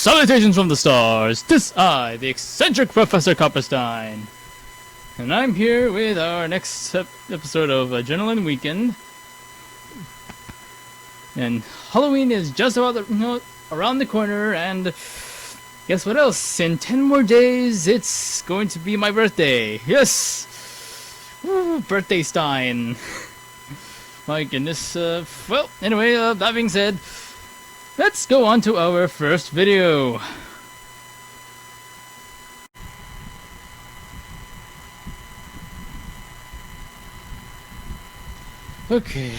Salutations from the stars! 'Tis I, the eccentric Professor Copperstein. And I'm here with our next episode of Adrenaline Weekend. And Halloween is just about around the corner, and guess what else? In 10 more days, it's going to be my birthday. Yes! Woo, birthday Stein. My goodness. Well, anyway, that being said, let's go on to our first video. Okay,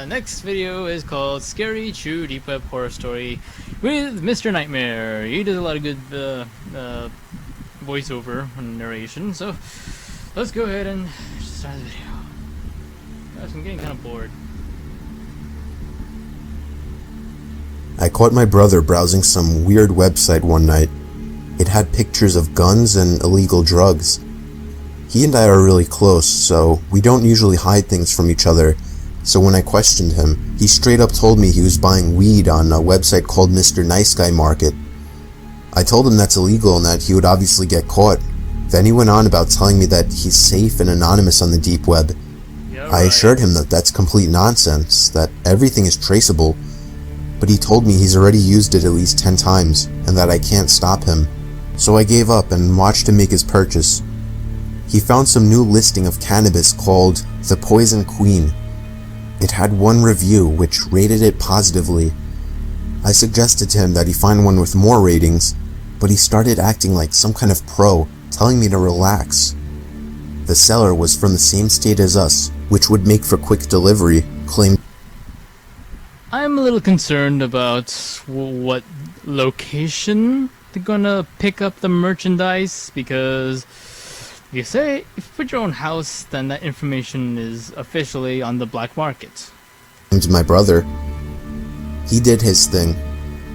next video is called Scary True Deep Web Horror Story with Mr. Nightmare. He does a lot of good voiceover and narration, so let's go ahead and start the video. Gosh, I'm getting kind of bored. I caught my brother browsing some weird website one night. It had pictures of guns and illegal drugs. He and I are really close, so we don't usually hide things from each other. So when I questioned him, he straight up told me he was buying weed on a website called Mr. Nice Guy Market. I told him that's illegal and that he would obviously get caught. Then he went on about telling me that he's safe and anonymous on the deep web. I assured him that that's complete nonsense, that everything is traceable. But he told me he's already used it at least 10 times, and that I can't stop him. So I gave up and watched him make his purchase. He found some new listing of cannabis called The Poison Queen. It had one review, which rated it positively. I suggested to him that he find one with more ratings, but he started acting like some kind of pro, telling me to relax. The seller was from the same state as us, which would make for quick delivery, claimed. I'm a little concerned about what location they're gonna pick up the merchandise, because if you put your own house, then that information is officially on the black market. My brother. He did his thing.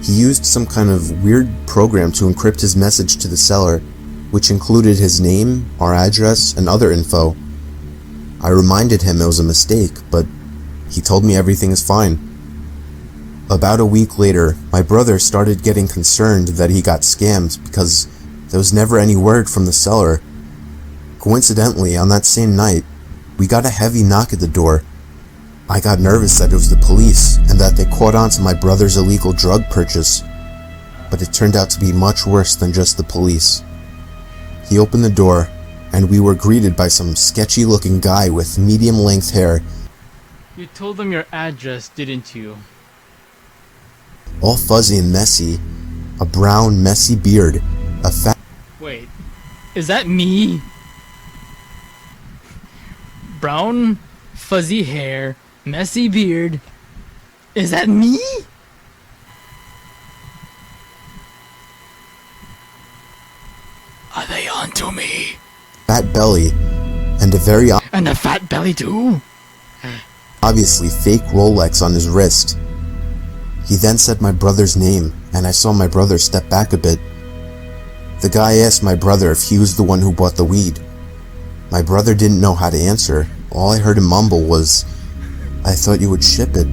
He used some kind of weird program to encrypt his message to the seller, which included his name, our address, and other info. I reminded him it was a mistake, but he told me everything is fine. About a week later, my brother started getting concerned that he got scammed because there was never any word from the seller. Coincidentally, on that same night, we got a heavy knock at the door. I got nervous that it was the police and that they caught on to my brother's illegal drug purchase, but it turned out to be much worse than just the police. He opened the door, and we were greeted by some sketchy-looking guy with medium-length hair. You told them your address, didn't you? All fuzzy and messy, a brown, messy beard, a fat... Wait, is that me? Brown, fuzzy hair, messy beard. Is that me? Are they onto me? Fat belly, and a very And a fat belly too? obviously fake Rolex on his wrist. He then said my brother's name, and I saw my brother step back a bit. The guy asked my brother if he was the one who bought the weed. My brother didn't know how to answer. All I heard him mumble was, "I thought you would ship it."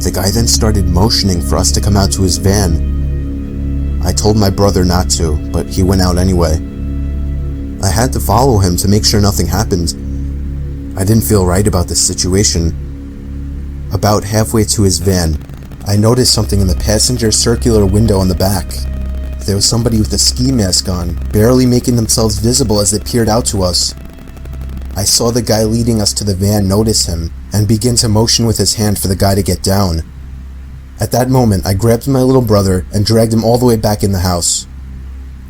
The guy then started motioning for us to come out to his van. I told my brother not to, but he went out anyway. I had to follow him to make sure nothing happened. I didn't feel right about this situation. About halfway to his van, I noticed something in the passenger circular window on the back. There was somebody with a ski mask on, barely making themselves visible as they peered out to us. I saw the guy leading us to the van notice him, and begin to motion with his hand for the guy to get down. At that moment, I grabbed my little brother and dragged him all the way back in the house.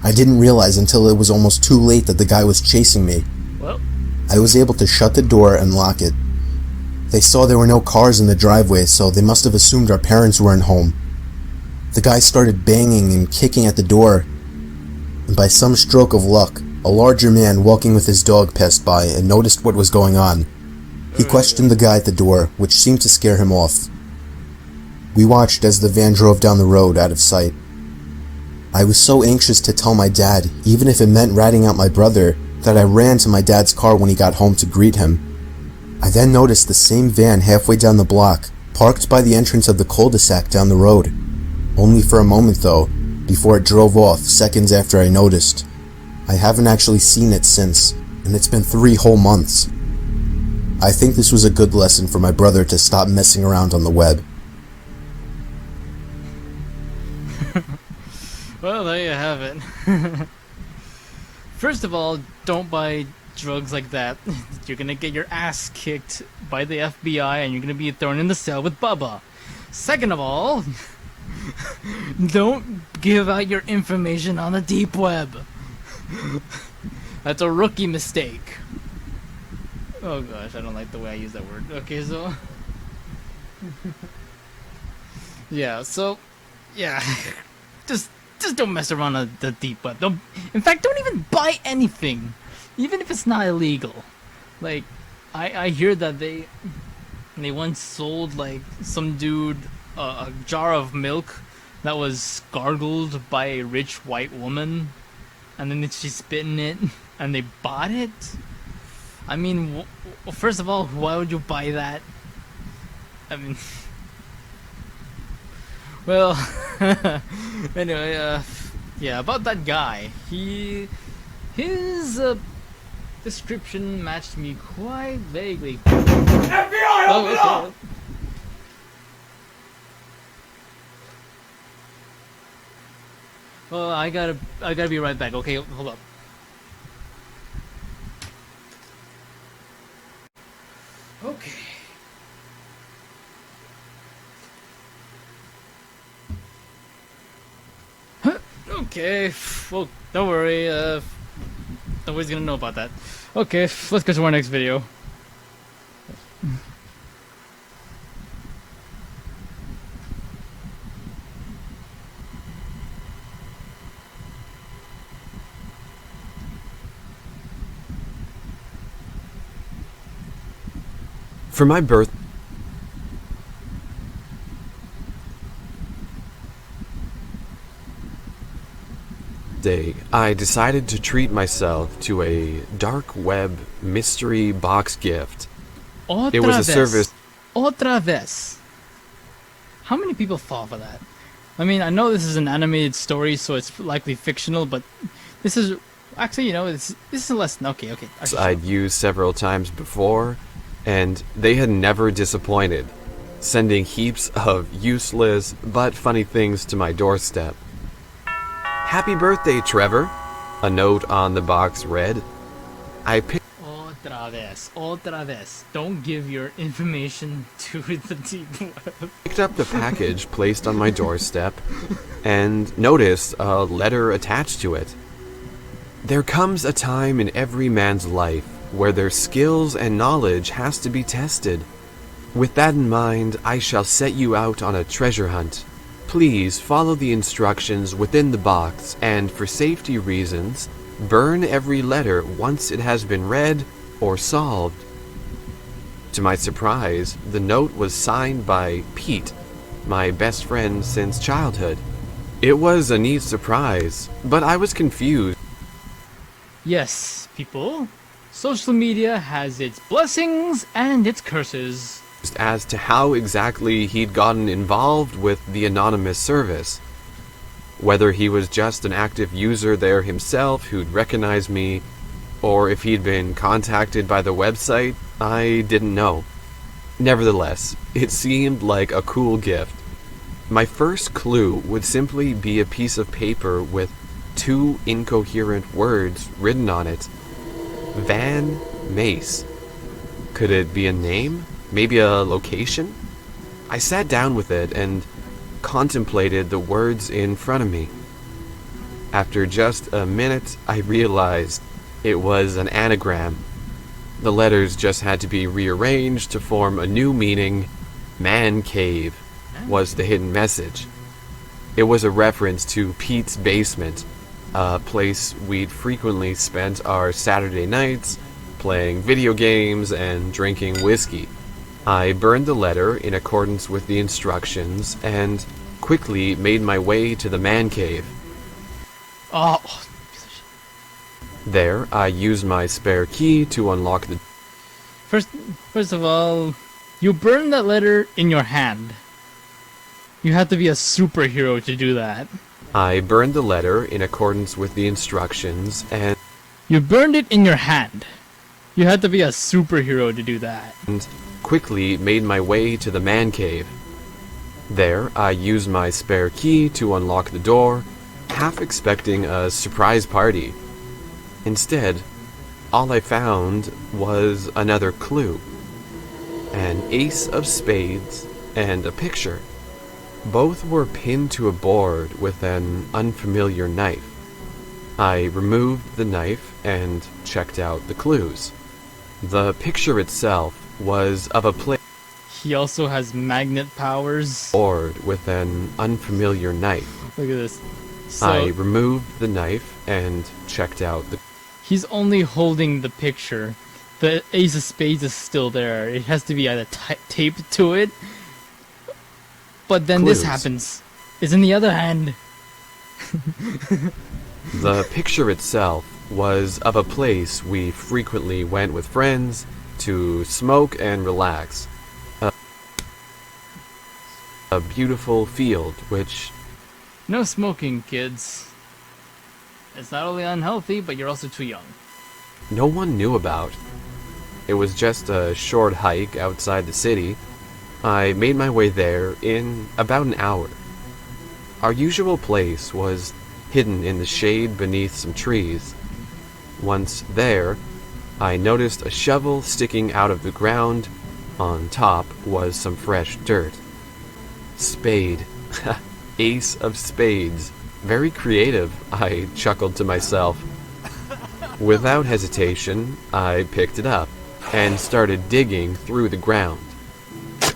I didn't realize until it was almost too late that the guy was chasing me. Well, I was able to shut the door and lock it. They saw there were no cars in the driveway, so they must have assumed our parents weren't home. The guy started banging and kicking at the door, and by some stroke of luck, a larger man walking with his dog passed by and noticed what was going on. He questioned the guy at the door, which seemed to scare him off. We watched as the van drove down the road out of sight. I was so anxious to tell my dad, even if it meant ratting out my brother, that I ran to my dad's car when he got home to greet him. I then noticed the same van halfway down the block, parked by the entrance of the cul-de-sac down the road. Only for a moment though, before it drove off seconds after I noticed. I haven't actually seen it since, and it's been 3 whole months. I think this was a good lesson for my brother to stop messing around on the web. Well, there you have it. First of all, don't buy drugs like that. You're gonna get your ass kicked by the FBI and you're gonna be thrown in the cell with Bubba. Second of all, don't give out your information on the deep web. That's a rookie mistake. Oh gosh, I don't like the way I use that word. Okay, so yeah, just don't mess around on the deep web. In fact, don't even buy anything, even if it's not illegal. Like, I hear that they once sold like some dude a jar of milk that was gargled by a rich white woman, and then she spit in it, and they bought it. I mean, first of all, why would you buy that? I mean, well, anyway, yeah, about that guy. His description matched me quite vaguely. FBI, help me out! Well, I gotta be right back. Okay, hold up. Okay. Okay. Well, don't worry. Nobody's gonna know about that. Okay, let's go to our next video. For my birthday, I decided to treat myself to a dark web mystery box gift. It was a service. Otra vez. How many people fall for that? I mean, I know this is an animated story, so it's likely fictional, but this is actually, this is less. Okay. I'd used several times before, and they had never disappointed, sending heaps of useless but funny things to my doorstep. Happy birthday, Trevor, a note on the box read. I picked Otra vez. Don't give your information to the deep web. Picked up the package placed on my doorstep and noticed a letter attached to it. There comes a time in every man's life where their skills and knowledge has to be tested. With that in mind, I shall set you out on a treasure hunt. Please follow the instructions within the box and, for safety reasons, burn every letter once it has been read or solved. To my surprise, the note was signed by Pete, my best friend since childhood. It was a neat surprise, but I was confused. Yes, people. Social media has its blessings and its curses. As to how exactly he'd gotten involved with the anonymous service. Whether he was just an active user there himself who'd recognize me, or if he'd been contacted by the website, I didn't know. Nevertheless, it seemed like a cool gift. My first clue would simply be a piece of paper with 2 incoherent words written on it. Van Mace. Could it be a name? Maybe a location? I sat down with it and contemplated the words in front of me. After just a minute, I realized it was an anagram. The letters just had to be rearranged to form a new meaning. Man cave was the hidden message. It was a reference to Pete's basement, a place we'd frequently spent our Saturday nights playing video games and drinking whiskey. I burned the letter in accordance with the instructions and quickly made my way to the man cave. Oh. There, I used my spare key to unlock the... First of all, you burned that letter in your hand. You had to be a superhero to do that. I burned the letter in accordance with the instructions and You burned it in your hand. You had to be a superhero to do that. quickly made my way to the man cave. There, I used my spare key to unlock the door, half expecting a surprise party. Instead, all I found was another clue. An ace of spades and a picture. Both were pinned to a board with an unfamiliar knife. I removed the knife and checked out the clues. The picture itself was of a place He also has magnet powers. board with an unfamiliar knife. Look at this. So I removed the knife and checked out the he's only holding the picture. The ace of spades is still there. It has to be either taped to it. But then this Clues. happens. It's in the other hand. The picture itself was of a place we frequently went with friends to smoke and relax. A beautiful field which No smoking, kids. It's not only unhealthy, but you're also too young. no one knew about. It was just a short hike outside the city. I made my way there in about an hour. Our usual place was hidden in the shade beneath some trees. Once there, I noticed a shovel sticking out of the ground. On top was some fresh dirt. Spade. Ace of spades. Very creative, I chuckled to myself. Without hesitation, I picked it up and started digging through the ground.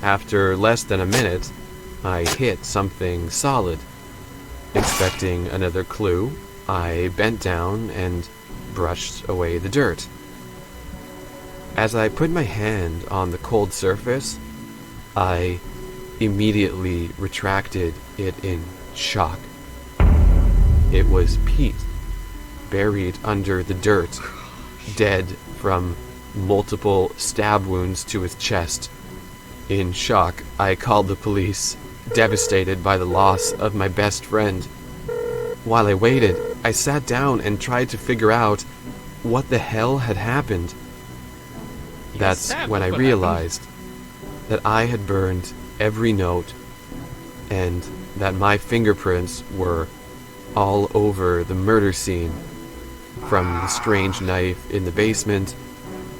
After less than a minute, I hit something solid. Expecting another clue, I bent down and brushed away the dirt. As I put my hand on the cold surface, I immediately retracted it in shock. It was Pete, buried under the dirt, dead from multiple stab wounds to his chest. In shock, I called the police, devastated by the loss of my best friend. While I waited, I sat down and tried to figure out what the hell had happened. That's when I realized that I had burned every note and that my fingerprints were all over the murder scene, from the strange knife in the basement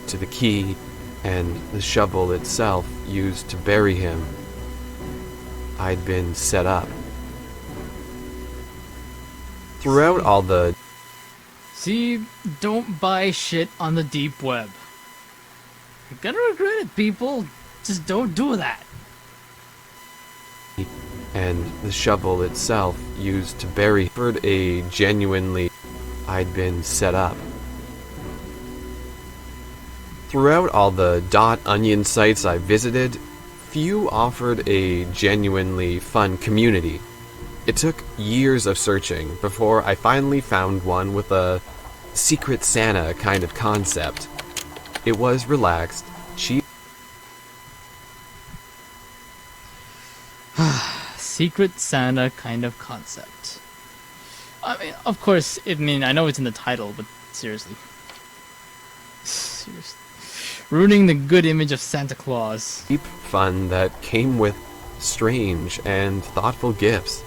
to the key and the shovel itself used to bury him. I'd been set up. Throughout all the See, don't buy shit on the deep web. You're gonna regret it, people. Just don't do that. and the shovel itself used to bury a genuinely I'd been set up. Throughout all the .onion sites I visited, few offered a genuinely fun community. It took years of searching before I finally found one with a Secret Santa kind of concept. It was relaxed, cheap. Secret Santa kind of concept. I mean, of course, I know it's in the title, but seriously. Seriously. Ruining the good image of Santa Claus. Cheap fun that came with strange and thoughtful gifts.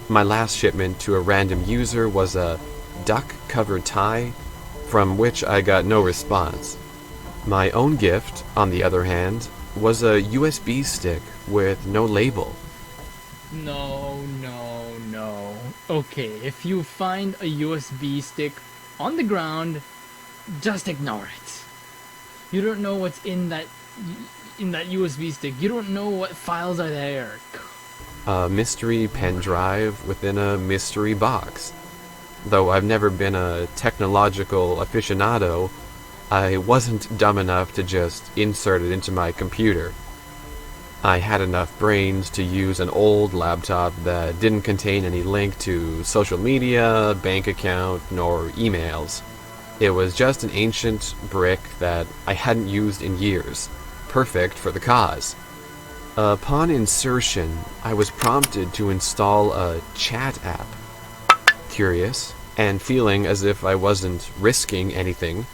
My last shipment to a random user was a duck-covered tie, from which I got no response. My own gift, on the other hand, was a USB stick with no label. No. Okay, if you find a USB stick on the ground, just ignore it. You don't know what's in that USB stick. You don't know what files are there. A mystery pen drive within a mystery box. Though I've never been a technological aficionado, I wasn't dumb enough to just insert it into my computer. I had enough brains to use an old laptop that didn't contain any link to social media, bank account, nor emails. It was just an ancient brick that I hadn't used in years, perfect for the cause. Upon insertion, I was prompted to install a chat app. Curious, and feeling as if I wasn't risking anything,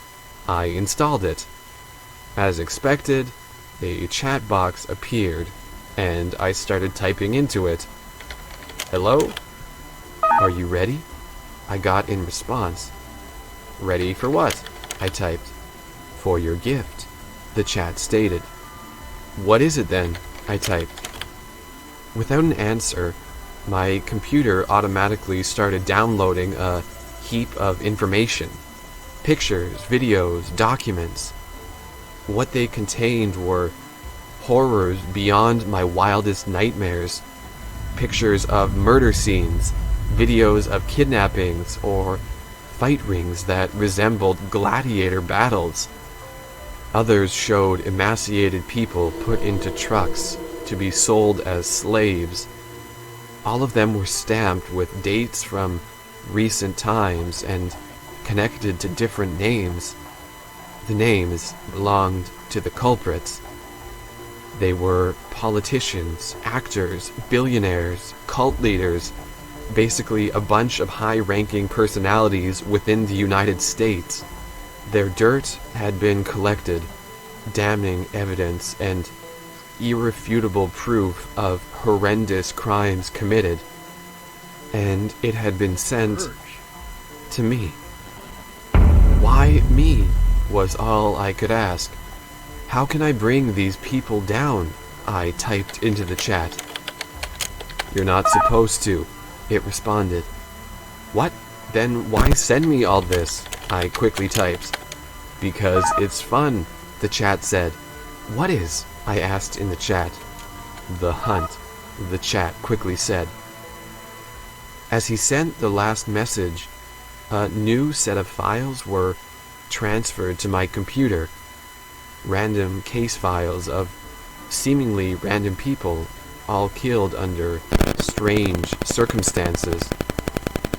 I installed it. As expected, a chat box appeared, and I started typing into it. "Hello? Are you ready?" I got in response. "Ready for what?" I typed. "For your gift," the chat stated. "What is it then?" I typed. Without an answer, my computer automatically started downloading a heap of information. Pictures, videos, documents. What they contained were horrors beyond my wildest nightmares. Pictures of murder scenes, videos of kidnappings, or fight rings that resembled gladiator battles. Others showed emaciated people put into trucks to be sold as slaves. All of them were stamped with dates from recent times and connected to different names. The names belonged to the culprits. They were politicians, actors, billionaires, cult leaders, basically a bunch of high-ranking personalities within the United States. Their dirt had been collected, damning evidence and irrefutable proof of horrendous crimes committed, and it had been sent to me. Why me, was all I could ask. How can I bring these people down? I typed into the chat. "You're not supposed to," it responded. "What? Then why send me all this?" I quickly typed. "Because it's fun," the chat said. "What is?" I asked in the chat. "The hunt," the chat quickly said. As he sent the last message, a new set of files were transferred to my computer. Random case files of seemingly random people, all killed under strange circumstances.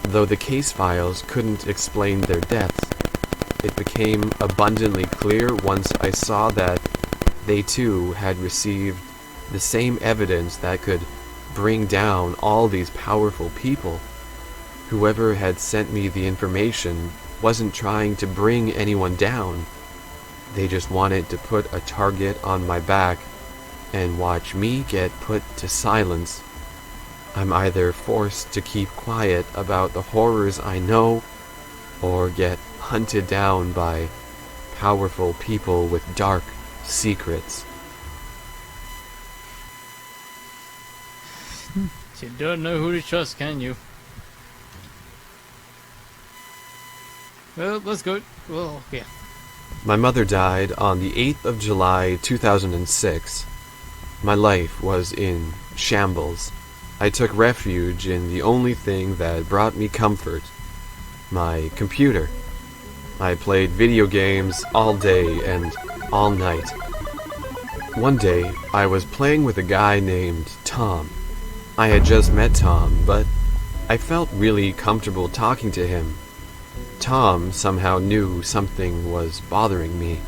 Though the case files couldn't explain their deaths, it became abundantly clear once I saw that they too had received the same evidence that could bring down all these powerful people. Whoever had sent me the information wasn't trying to bring anyone down. They just wanted to put a target on my back and watch me get put to silence. I'm either forced to keep quiet about the horrors I know, or get hunted down by powerful people with dark secrets. You don't know who to trust, can you? Well, let's go. Well, yeah. My mother died on the 8th of July 2006. My life was in shambles. I took refuge in the only thing that brought me comfort, my computer. I played video games all day and all night. One day, I was playing with a guy named Tom. I had just met Tom, but I felt really comfortable talking to him. Tom somehow knew something was bothering me.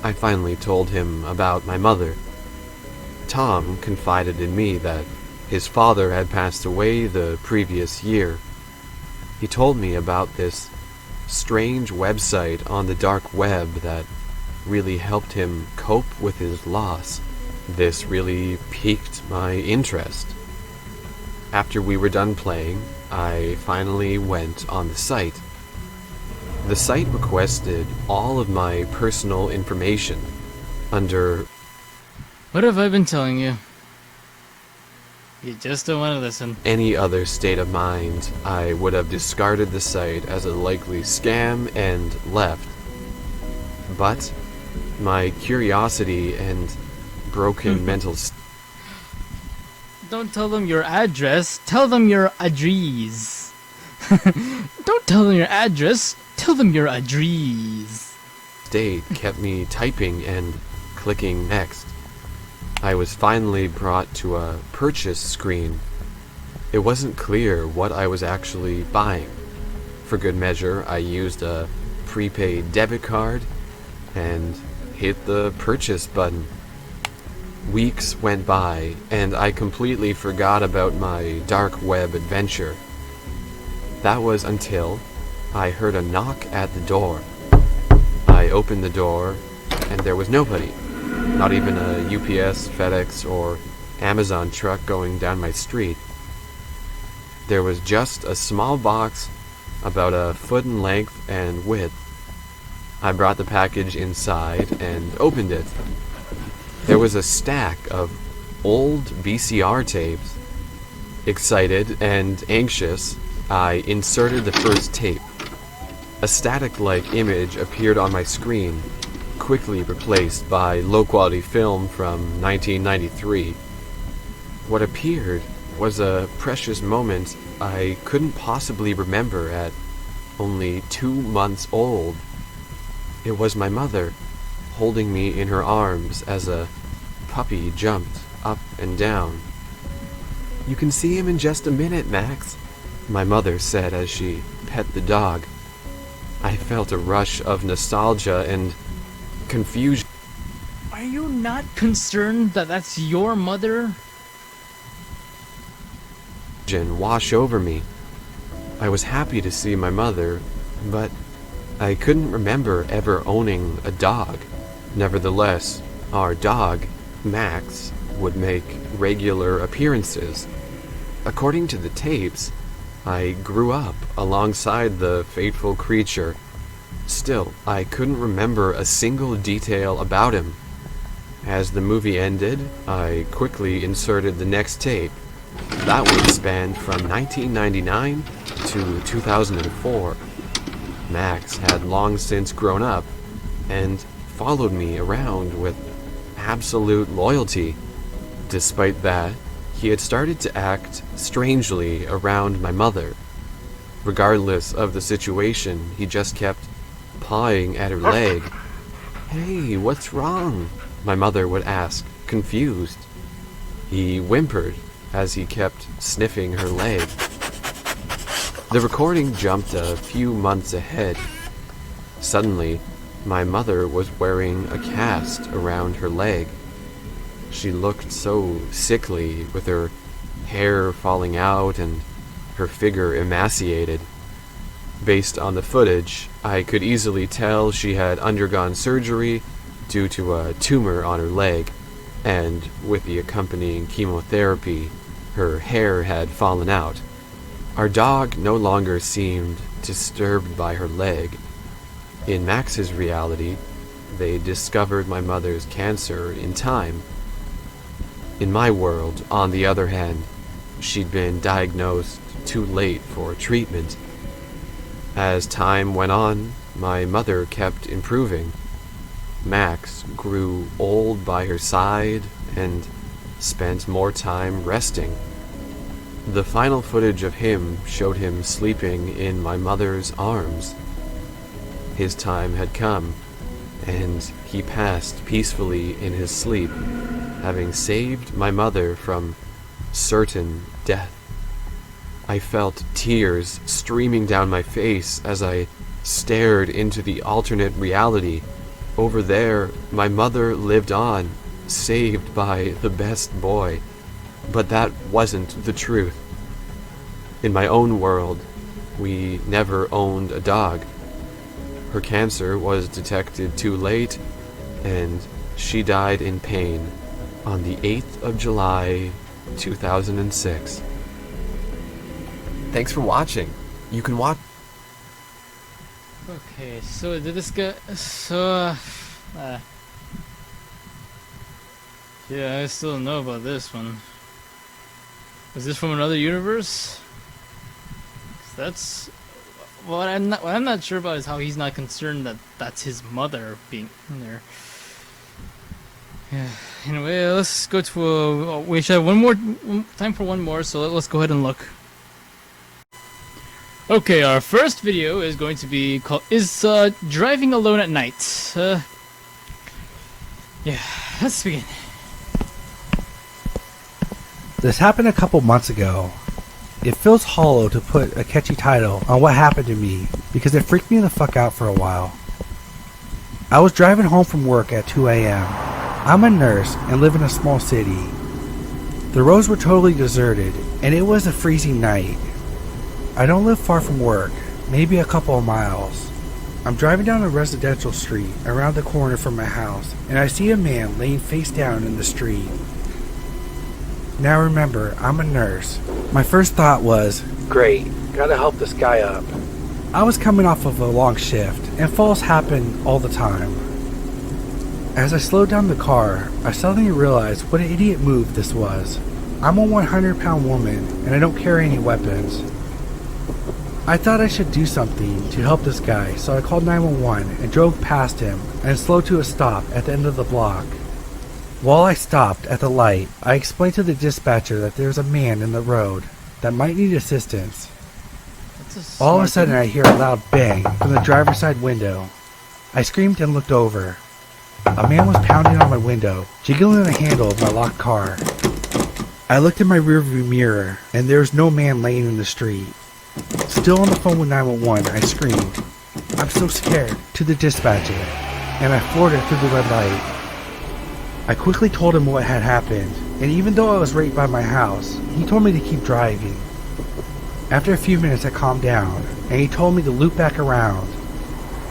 I finally told him about my mother. Tom confided in me that his father had passed away the previous year. He told me about this strange website on the dark web that really helped him cope with his loss. This really piqued my interest. After we were done playing, I finally went on the site. The site requested all of my personal information under... What have I been telling you? You just don't want to listen. Any other state of mind, I would have discarded the site as a likely scam and left. But my curiosity and broken mental Don't tell them your address, tell them your address. Don't tell them your address, tell them your address. state kept me typing and clicking next. I was finally brought to a purchase screen. It wasn't clear what I was actually buying. For good measure, I used a prepaid debit card and hit the purchase button. Weeks went by, and I completely forgot about my dark web adventure. That was until I heard a knock at the door. I opened the door, and there was nobody. Not even a UPS, FedEx, or Amazon truck going down my street. There was just a small box about a foot in length and width. I brought the package inside and opened it. There was a stack of old VCR tapes. Excited and anxious, I inserted the first tape. A static-like image appeared on my screen, quickly replaced by low-quality film from 1993. What appeared was a precious moment I couldn't possibly remember at only 2 months old. It was my mother, holding me in her arms as a puppy jumped up and down. "You can see him in just a minute, Max," my mother said as she pet the dog. I felt a rush of nostalgia and confusion. Are you not concerned that that's your mother? Wash over me. I was happy to see my mother, but I couldn't remember ever owning a dog. Nevertheless, our dog, Max, would make regular appearances. According to the tapes, I grew up alongside the fateful creature. Still, I couldn't remember a single detail about him. As the movie ended, I quickly inserted the next tape. That one spanned from 1999 to 2004. Max had long since grown up and followed me around with absolute loyalty. Despite that, he had started to act strangely around my mother. Regardless of the situation, he just kept pawing at her leg. "Hey, what's wrong?" my mother would ask, confused. He whimpered as he kept sniffing her leg. The recording jumped a few months ahead. Suddenly, my mother was wearing a cast around her leg. She looked so sickly, with her hair falling out and her figure emaciated. Based on the footage, I could easily tell she had undergone surgery due to a tumor on her leg, and with the accompanying chemotherapy, her hair had fallen out. Our dog no longer seemed disturbed by her leg. In Max's reality, they discovered my mother's cancer in time. In my world, on the other hand, she'd been diagnosed too late for treatment. As time went on, my mother kept improving. Max grew old by her side and spent more time resting. The final footage of him showed him sleeping in my mother's arms. His time had come, and he passed peacefully in his sleep, having saved my mother from certain death. I felt tears streaming down my face as I stared into the alternate reality. Over there, my mother lived on, saved by the best boy. But that wasn't the truth. In my own world, we never owned a dog. Her cancer was detected too late, and she died in pain on the 8th of July, 2006. Thanks for watching. You can watch... Okay, so did this guy... yeah, I still don't know about this one. Is this from another universe? 'Cause that's... what I'm not sure about is how he's not concerned that that's his mother being in there. Yeah. Anyway, let's go to a... we should have time for one more, so let's go ahead and look. Okay, our first video is going to be called... driving alone at night. Yeah, let's begin. This happened a couple months ago. It feels hollow to put a catchy title on what happened to me because it freaked me the fuck out for a while. I was driving home from work at 2 a.m. I'm a nurse and live in a small city. The roads were totally deserted and it was a freezing night. I don't live far from work, maybe a couple of miles. I'm driving down a residential street around the corner from my house, and I see a man laying face down in the street. Now remember, I'm a nurse. My first thought was, great, gotta help this guy up. I was coming off of a long shift, and falls happen all the time. As I slowed down the car, I suddenly realized what an idiot move this was. I'm a 100-pound woman, and I don't carry any weapons. I thought I should do something to help this guy, so I called 911 and drove past him and slowed to a stop at the end of the block. While I stopped at the light, I explained to the dispatcher that there's a man in the road that might need assistance. All of a sudden I hear a loud bang from the driver's side window. I screamed and looked over. A man was pounding on my window, jiggling the handle of my locked car. I looked in my rearview mirror, and there was no man laying in the street. Still on the phone with 911, I screamed, "I'm so scared," to the dispatcher, and I floored it through the red light. I quickly told him what had happened, and even though I was right by my house, he told me to keep driving. After a few minutes I calmed down, and he told me to loop back around.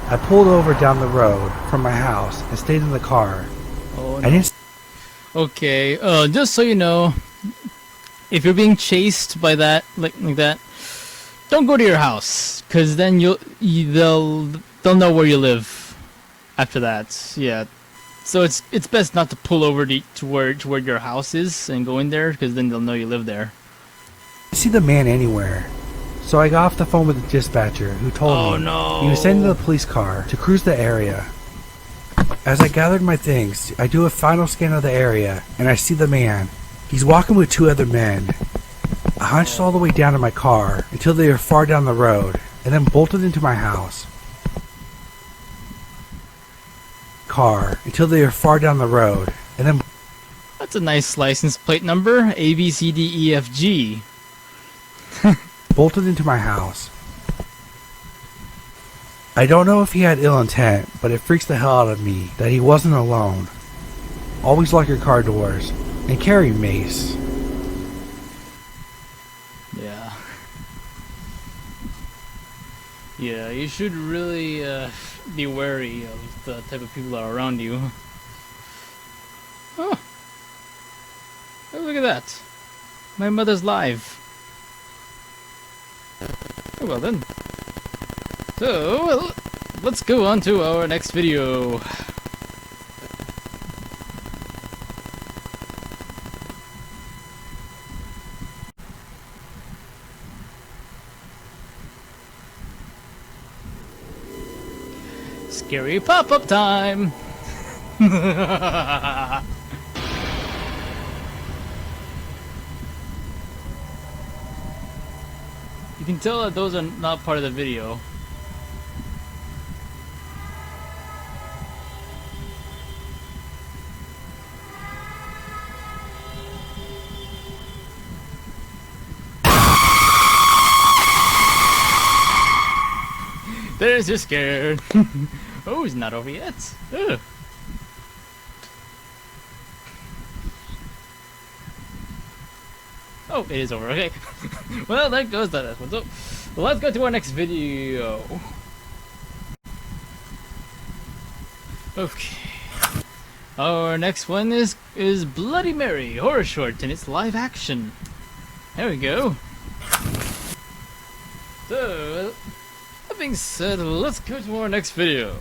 I pulled over down the road from my house and stayed in the car. Oh, no. I didn't. Okay, just so you know, if you're being chased by that, like that, don't go to your house, cause then they'll know where you live. After that, yeah. So it's best not to pull over to where your house is and go in there, cause then they'll know you live there. See the man anywhere. So I got off the phone with the dispatcher, who told me he was sending the police car to cruise the area. As I gathered my things, I do a final scan of the area, and I see the man. He's walking with two other men. I hunched all the way down to my car until they were far down the road, and then bolted into my house. That's a nice license plate number, ABCDEFG. Bolted into my house. I don't know if he had ill intent, but it freaks the hell out of me that he wasn't alone. Always lock your car doors, and carry mace. Yeah. Yeah, you should really be wary of the type of people that are around you. Oh. Oh, look at that. My mother's live. Oh, well then. So, well, let's go on to our next video. Scary pop-up time! You can tell that those are not part of the video. There's your scared. Oh, he's not over yet. Ugh. Oh, it is over. Okay. Well, that goes that one. So, let's go to our next video. Okay. Our next one is Bloody Mary horror short, and it's live action. There we go. So, that being said, let's go to our next video.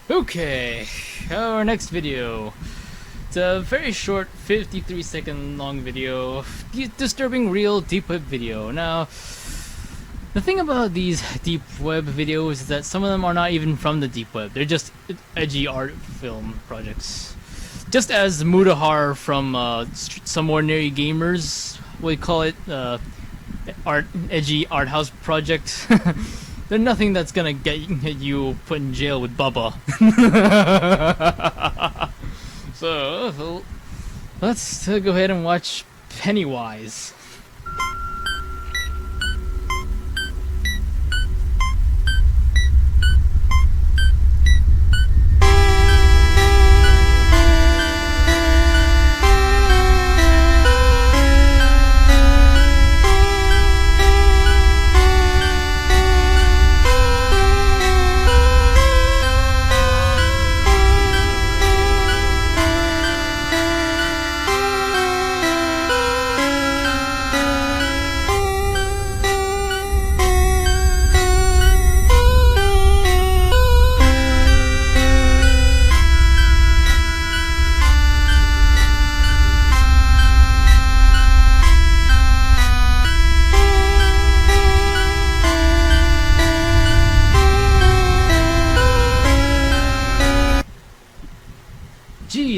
Okay, our next video. It's a very short 53-second long video, disturbing real deep web video. Now, the thing about these deep web videos is that some of them are not even from the deep web. They're just edgy art film projects. Just as Mudahar from Some Ordinary Gamers, we call it edgy art house project. They're nothing that's gonna get you put in jail with Bubba. So, let's go ahead and watch Pennywise.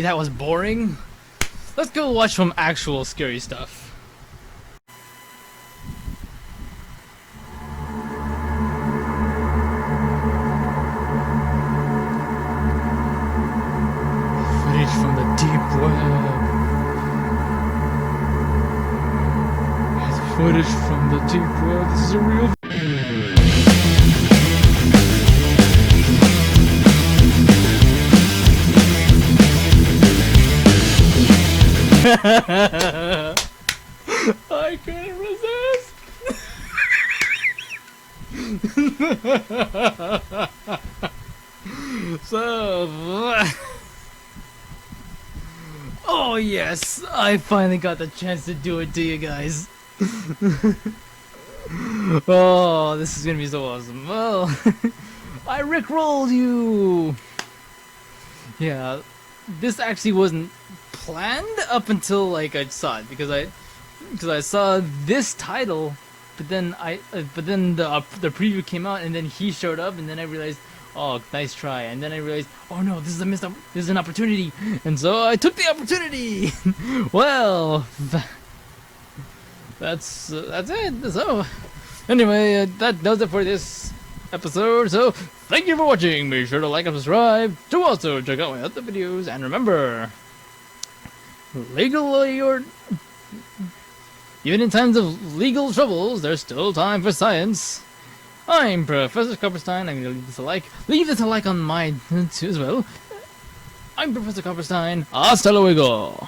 that was boring. Let's go watch some actual scary stuff. Footage from the deep web. It's footage from the deep web. This is a real. I couldn't resist. So, oh yes, I finally got the chance to do it to you guys. Oh, this is gonna be so awesome. Well, I rickrolled you. Yeah, this actually wasn't planned up until like I saw it because I saw this title, but then the preview came out and then he showed up and then I realized, oh, nice try, and then I realized, oh no, this is an opportunity, and so I took the opportunity. Well, that's it. So anyway, that does it for this episode. So thank you for watching. Be sure to like and subscribe to also check out my other videos, and remember, legally or even in times of legal troubles, there's still time for science. I'm Professor Copperstein. I'm gonna leave this a like. Leave this a like on mine too as well. I'm Professor Copperstein. Hasta luego.